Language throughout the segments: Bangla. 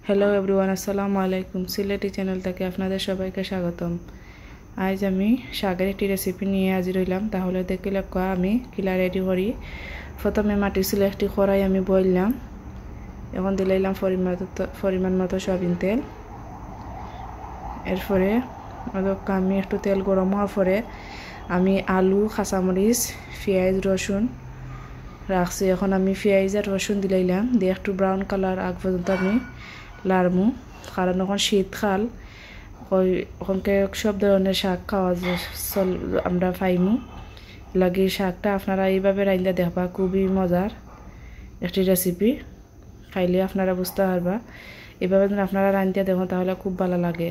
হ্যালো এভরিওয়ান, আসসালামু আলাইকুম। সিলেটি চ্যানেল থেকে আপনাদের সবাইকে স্বাগতম। আজ আমি শাকের একটি রেসিপি নিয়ে হাজির হইলাম। তাহলে দেখিলে আমি কিলা রেডি করি। প্রথমে মাটির চুলে একটি কড়াই আমি বললাম, এখন দিলাইলাম পরিমাণ মতো সয়াবিন তেল। এরপরে আমি একটু তেল গরম হওয়ার পরে আমি আলু, কাঁচামরিচ, পেঁয়াজ, রসুন রাখছি। এখন আমি পেঁয়াজ আর রসুন দিলাইলাম, দিয়ে একটু ব্রাউন কালার আগ পর্যন্ত আমি লাড়মু। কারণ এখন শীতকাল, ওখানকে সব ধরনের শাক খাওয়া আমরা পাইমু। লাগে শাকটা আপনারা এইভাবে রাইন্দা দেখবা, খুবই মজার একটি রেসিপি। খাইলে আপনারা বুঝতে পারবা। এভাবে যদি আপনারা রান্ধিয়া দেখুন তাহলে খুব ভালো লাগে।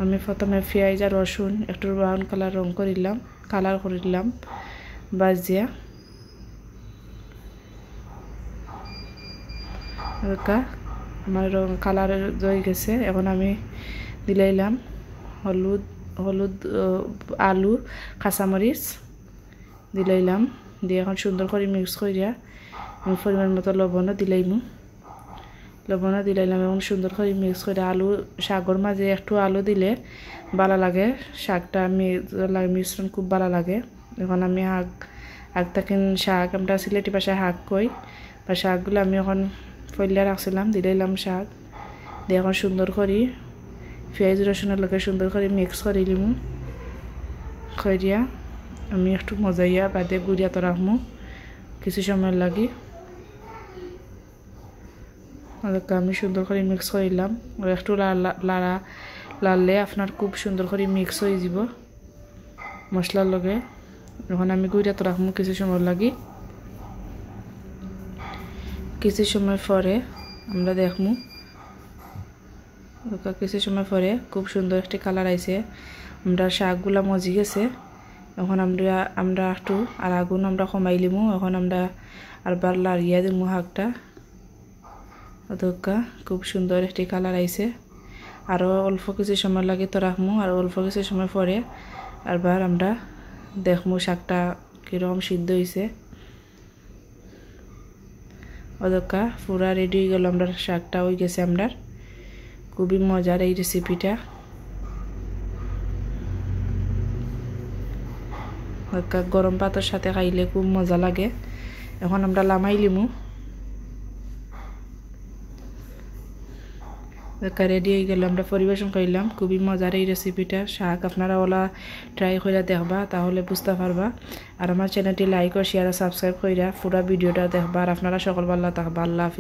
আমি প্রথমে পেঁয়াজ আর রসুন একটু ব্রাউন কালার করিলাম বাজিয়া। আমার কালার হয়ে গেছে। এখন আমি দিলাইলাম হলুদ, আলু, কাঁচামরিচ দিলাইলাম, দিয়ে এখন সুন্দর করে মিক্স করিয়া পরিমাণ মতো লবণও দিলাইলাম। এবং সুন্দর করে মিক্স করে শাকর মাঝে একটু আলু দিলে ভালো লাগে। শাকটা মিশ্রণ খুব ভালো লাগে। এখন আমি শাক আমরা সিলেটি ভাষায় শাক কই, বা শাকগুলো আমি এখন ফলিয়া রাখছিলাম, দিলাইলাম শাক দিয়ে এখন সুন্দর করে পেঁয়াজ রসুনের লগে সুন্দর করে মিক্স করিলিম। করিয়া আমি একটু মজাইয়া বাদে গুড়িয়া তো রাখমু কিছু সময় লাগি। আমি সুন্দর করে মিক্স করিলাম। একটু লাড়লে আপনার খুব সুন্দর করে মিক্স হয়ে যাব মশলার লগে। এখন আমি গুড়িয়া তো রাখমু কিছু সময় লাগি। কিছু সময় পরে আমরা দেখমু, কিছু সময় পরে খুব সুন্দর একটি কালার আইছে। আমরা শাকগুলা মজি গেছে। এখন আমরা একটু আর আগুন আমরা কমাইলিমু। এখন আমরা আরবার লাড়িয়া দিমু শাকটা। খুব সুন্দর একটি কালার আইছে। আরও অল্প কিছু সময় লাগে তো রাখমু, আর অল্প কিছু সময় পরে আরবার আমরা দেখমু শাকটা কিরকম সিদ্ধ হয়েছে। পুরা রেডি হয়ে গেল, আমরা শাকটা হয়ে গেছে। আমরা খুবই মজার এই রেসিপিটা। গরম ভাতের সাথে খাইলে খুব মজা লাগে। এখন আমরা লামাই লিমু। রেডি হয়ে গেল, আমরা পরিবেশন করলাম। খুবই মজার এই রেসিপিটা। শাক আপনারা ওলা ট্রাই করে দেখবা, তাহলে বুঝতে পারবা। আর আমার চ্যানেলটি লাইক ও শেয়ার ও সাবস্ক্রাইব কইরা পুরা ভিডিওটা দেখবা। আর আপনারা সকল ভালো থাকবা। আল্লাহ হাফিজ।